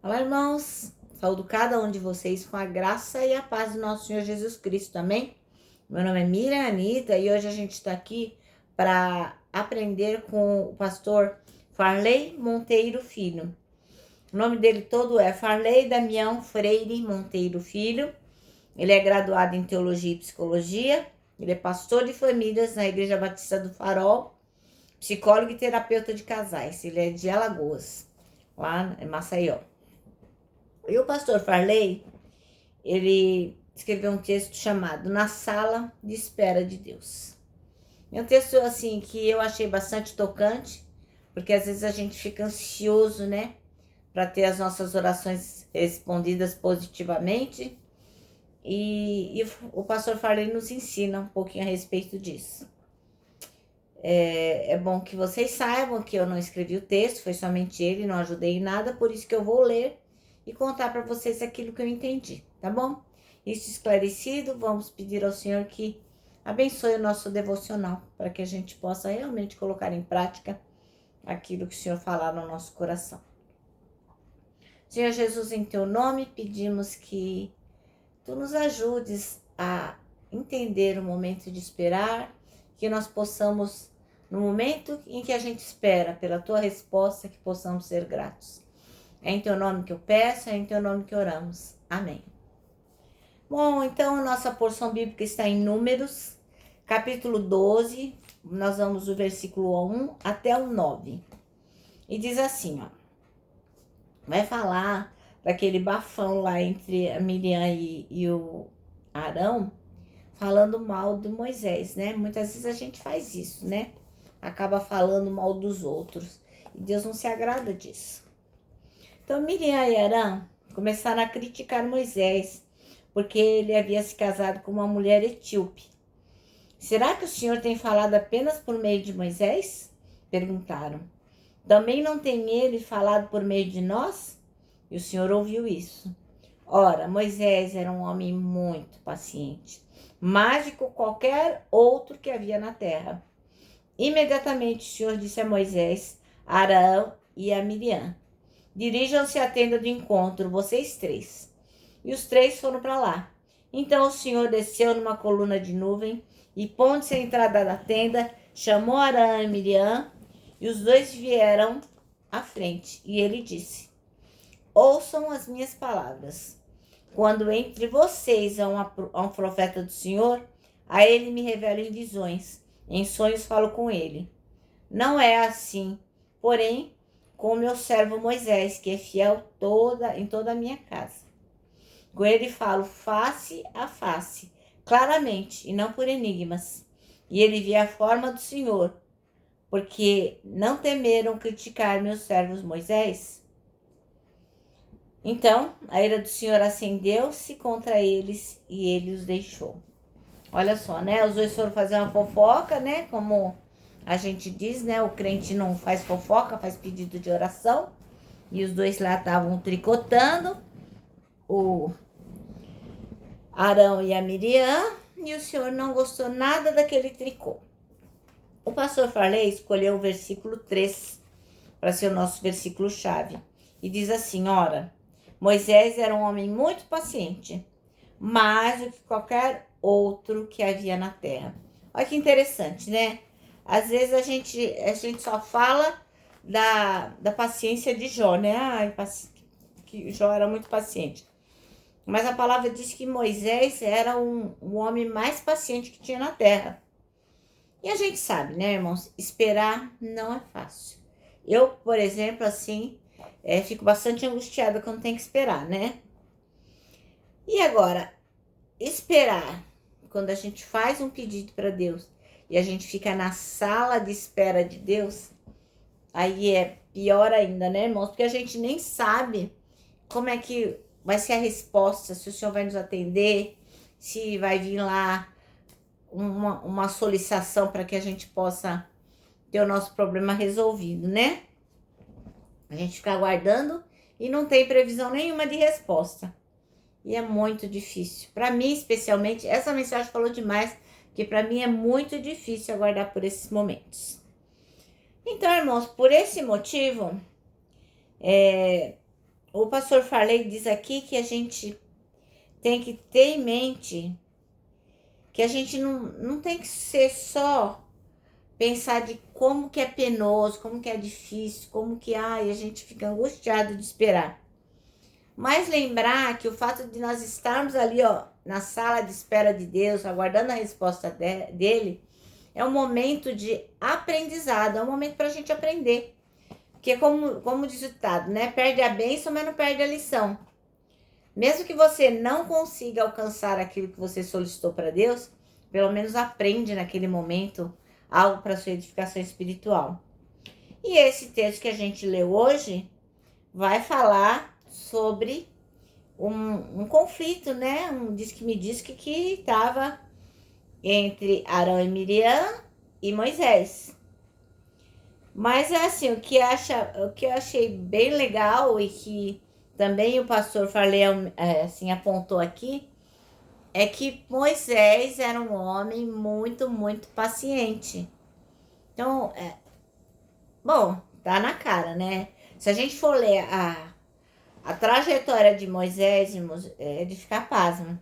Olá, irmãos. Saúdo cada um de vocês com a graça e a paz do nosso Senhor Jesus Cristo, amém? Meu nome é Miriam Anita e hoje a gente está aqui para aprender com o pastor Farley Monteiro Filho. O nome dele todo é Farley Damião Freire Monteiro Filho. Ele é graduado em Teologia e Psicologia. Ele é pastor de famílias na Igreja Batista do Farol, psicólogo e terapeuta de casais. Ele é de Alagoas, lá em Maceió. E o pastor Farley, ele escreveu um texto chamado Na Sala de Espera de Deus. É um texto assim que eu achei bastante tocante, porque às vezes a gente fica ansioso, né, para ter as nossas orações respondidas positivamente. E o pastor Farley nos ensina um pouquinho a respeito disso. É bom que vocês saibam que eu não escrevi o texto, foi somente ele, não ajudei em nada, por isso que eu vou ler e contar para vocês aquilo que eu entendi, tá bom? Isso esclarecido, vamos pedir ao Senhor que abençoe o nosso devocional, para que a gente possa realmente colocar em prática aquilo que o Senhor falar no nosso coração. Senhor Jesus, em teu nome, pedimos que tu nos ajudes a entender o momento de esperar, que nós possamos, no momento em que a gente espera pela tua resposta, que possamos ser gratos. É em teu nome que eu peço, é em teu nome que oramos. Amém. Bom, então a nossa porção bíblica está em Números, capítulo 12, nós vamos do versículo 1 até o 9. E diz assim, ó, vai falar daquele bafão lá entre a Miriam e o Arão, falando mal do Moisés, né? Muitas vezes a gente faz isso, né? Acaba falando mal dos outros. E Deus não se agrada disso. Então Miriam e Arão começaram a criticar Moisés, porque ele havia se casado com uma mulher etíope. Será que o Senhor tem falado apenas por meio de Moisés? Perguntaram. Também não tem ele falado por meio de nós? E o Senhor ouviu isso. Ora, Moisés era um homem muito paciente, mais do que qualquer outro que havia na terra. Imediatamente o Senhor disse a Moisés, a Arão e a Miriam: dirijam-se à tenda do encontro, vocês três. E os três foram para lá. Então o Senhor desceu numa coluna de nuvem e, pondo-se à entrada da tenda, chamou Arão e Miriam, e os dois vieram à frente. E ele disse: ouçam as minhas palavras. Quando entre vocês há um profeta do Senhor, a ele me revela em visões, em sonhos falo com ele. Não é assim, porém, com o meu servo Moisés, que é fiel em toda a minha casa. Com ele falo face a face, claramente, e não por enigmas. E ele vê a forma do Senhor, porque não temeram criticar meus servos Moisés. Então, a ira do Senhor acendeu-se contra eles e ele os deixou. Olha só, né? Os dois foram fazer uma fofoca, né? Como a gente diz, né? O crente não faz fofoca, faz pedido de oração. E os dois lá estavam tricotando, o Arão e a Miriam, e o Senhor não gostou nada daquele tricô. O pastor Farley escolheu o versículo 3 para ser o nosso versículo-chave. E diz assim, ora, Moisés era um homem muito paciente, mais do que qualquer outro que havia na terra. Olha que interessante, né? Às vezes a gente só fala da paciência de Jó, né? Que Jó era muito paciente. Mas a palavra diz que Moisés era o homem mais paciente que tinha na terra. E a gente sabe, né, irmãos? Esperar não é fácil. Eu, por exemplo, assim, fico bastante angustiada quando tem que esperar, né? E agora, esperar, quando a gente faz um pedido para Deus e a gente fica na sala de espera de Deus, aí é pior ainda, né, irmãos? Porque a gente nem sabe como é que vai ser a resposta, se o Senhor vai nos atender, se vai vir lá uma solicitação para que a gente possa ter o nosso problema resolvido, né? A gente fica aguardando e não tem previsão nenhuma de resposta. E é muito difícil. Para mim, especialmente, essa mensagem falou demais, que para mim é muito difícil aguardar por esses momentos. Então, irmãos, por esse motivo, o pastor Farley diz aqui que a gente tem que ter em mente que a gente não tem que ser só pensar de como que é penoso, como que é difícil, como que ai, a gente fica angustiado de esperar. Mas lembrar que o fato de nós estarmos ali, ó, na sala de espera de Deus, aguardando a resposta dele, é um momento de aprendizado, é um momento para a gente aprender. Porque como diz o ditado, né? Perde a bênção, mas não perde a lição. Mesmo que você não consiga alcançar aquilo que você solicitou para Deus, pelo menos aprende naquele momento algo para sua edificação espiritual. E esse texto que a gente leu hoje vai falar sobre um conflito, né? Diz que me disse que estava entre Arão e Miriam e Moisés. Mas é assim, o que eu achei bem legal e que também o pastor Farley assim, apontou aqui, é que Moisés era um homem muito, muito paciente. Então, bom, tá na cara, né? Se a gente for ler a trajetória de Moisés, é de ficar pasmo.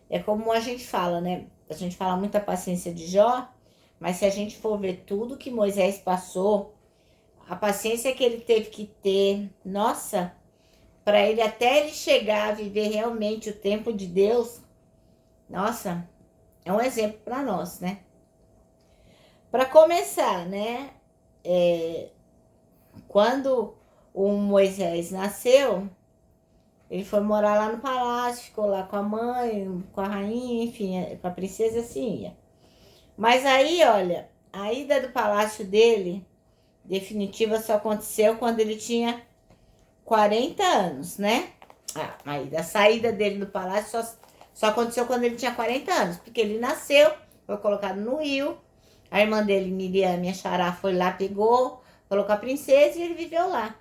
É como a gente fala, né? A gente fala muita paciência de Jó, mas se a gente for ver tudo que Moisés passou, a paciência que ele teve que ter, nossa, para ele até ele chegar a viver realmente o tempo de Deus, nossa, é um exemplo para nós, né? Para começar, né? Quando o Moisés nasceu, ele foi morar lá no palácio, ficou lá com a mãe, com a rainha, enfim, com a princesa, assim ia. Mas aí, olha, a ida do palácio dele, definitiva, só aconteceu quando ele tinha 40 anos, né? A saída dele do palácio só aconteceu quando ele tinha 40 anos, porque ele nasceu, foi colocado no rio, a irmã dele, Miriam, minha xará, foi lá, pegou, colocou a princesa e ele viveu lá.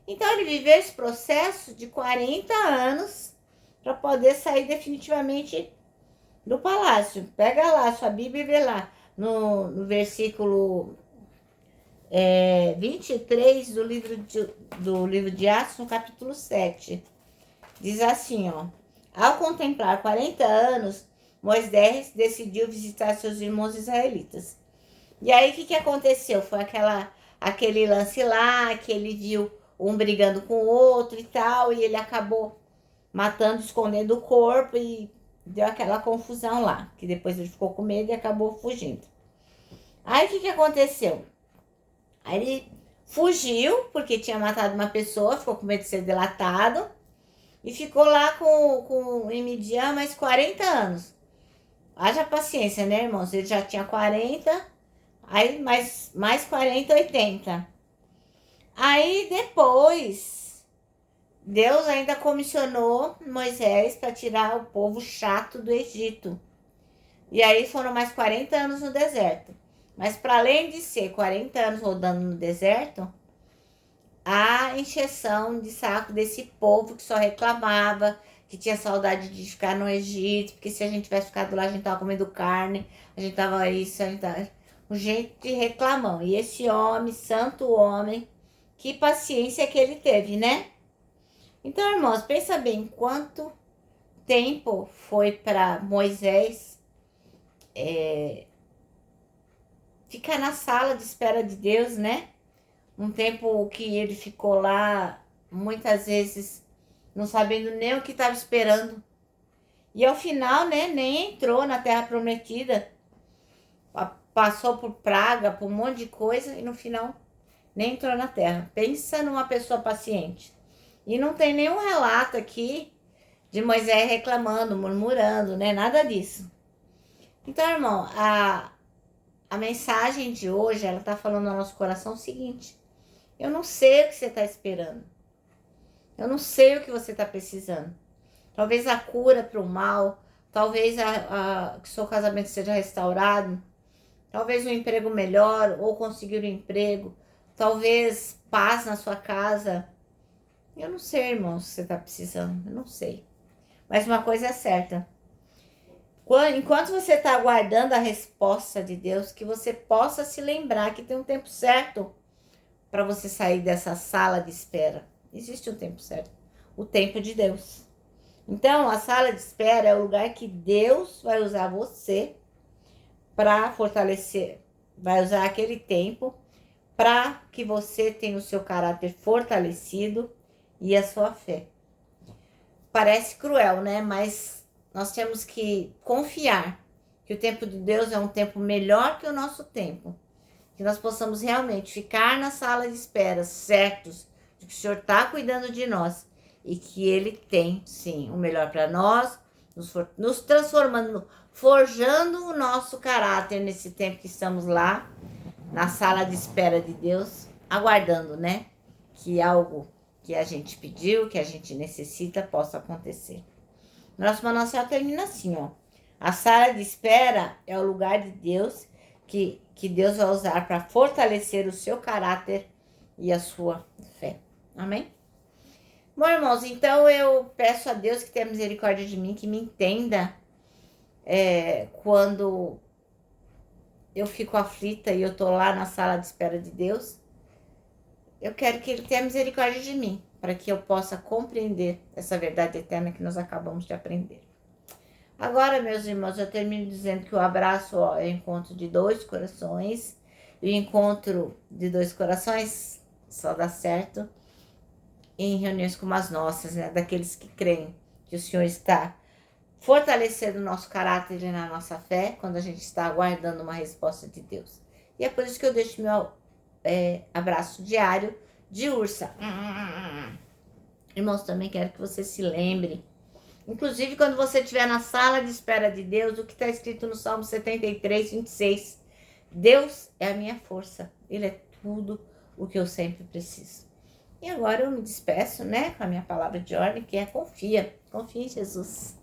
Então ele viveu esse processo de 40 anos para poder sair definitivamente do palácio. Pega lá sua Bíblia e vê lá no versículo 23 do livro de Atos, no capítulo 7. Diz assim, ó. Ao contemplar 40 anos, Moisés decidiu visitar seus irmãos israelitas. E aí o que aconteceu? Foi aquele lance lá, que ele viu um brigando com o outro e tal, e ele acabou matando, escondendo o corpo e deu aquela confusão lá, que depois ele ficou com medo e acabou fugindo. Aí o que aconteceu? Aí ele fugiu, porque tinha matado uma pessoa, ficou com medo de ser delatado, e ficou lá em Midian mais 40 anos. Haja paciência, né, irmãos? Ele já tinha 40, aí mais 40, 80. Aí depois, Deus ainda comissionou Moisés para tirar o povo chato do Egito. E aí foram mais 40 anos no deserto. Mas para além de ser 40 anos rodando no deserto, a encheção de saco desse povo que só reclamava, que tinha saudade de ficar no Egito, porque se a gente tivesse ficado lá, a gente tava comendo carne, a gente tava isso, a gente tava... Um jeito de reclamão. E esse homem, santo homem, que paciência que ele teve, né? Então, irmãos, pensa bem, quanto tempo foi para Moisés ficar na sala de espera de Deus, né? Um tempo que ele ficou lá, muitas vezes, não sabendo nem o que estava esperando. E ao final, né, nem entrou na Terra Prometida. Passou por praga, por um monte de coisa, e no final nem entrou na Terra. Pensa numa pessoa paciente. E não tem nenhum relato aqui de Moisés reclamando, murmurando, né? Nada disso. Então, irmão, a mensagem de hoje, ela tá falando no nosso coração o seguinte: eu não sei o que você tá esperando. Eu não sei o que você tá precisando. Talvez a cura para o mal, talvez que seu casamento seja restaurado, talvez um emprego melhor, ou conseguir um emprego, talvez paz na sua casa. Eu não sei, irmão, se você está precisando, eu não sei. Mas uma coisa é certa. Enquanto você está aguardando a resposta de Deus, que você possa se lembrar que tem um tempo certo para você sair dessa sala de espera. Existe um tempo certo. O tempo de Deus. Então, a sala de espera é o lugar que Deus vai usar você para fortalecer. Vai usar aquele tempo para que você tenha o seu caráter fortalecido e a sua fé. Parece cruel, né? Mas nós temos que confiar que o tempo de Deus é um tempo melhor que o nosso tempo. Que nós possamos realmente ficar na sala de espera, certos de que o Senhor está cuidando de nós e que Ele tem, sim, o melhor para nós, nos transformando, forjando o nosso caráter nesse tempo que estamos lá, na sala de espera de Deus, aguardando, né? Que algo que a gente pediu, que a gente necessita, possa acontecer. Nosso manancial termina assim, ó. A sala de espera é o lugar de Deus que Deus vai usar para fortalecer o seu caráter e a sua fé. Amém? Bom, irmãos, então eu peço a Deus que tenha misericórdia de mim, que me entenda quando eu fico aflita e eu tô lá na sala de espera de Deus. Eu quero que Ele tenha misericórdia de mim, para que eu possa compreender essa verdade eterna que nós acabamos de aprender. Agora, meus irmãos, eu termino dizendo que o abraço é o encontro de dois corações. E o encontro de dois corações só dá certo em reuniões como as nossas, né? Daqueles que creem que o Senhor está fortalecendo o nosso caráter e na nossa fé, quando a gente está aguardando uma resposta de Deus. E é por isso que eu deixo meu abraço diário de ursa. Irmãos, também quero que você se lembre, inclusive quando você estiver na sala de espera de Deus, o que está escrito no Salmo 73, 26. Deus é a minha força, Ele é tudo o que eu sempre preciso. E agora eu me despeço, né, com a minha palavra de ordem, que é confia em Jesus.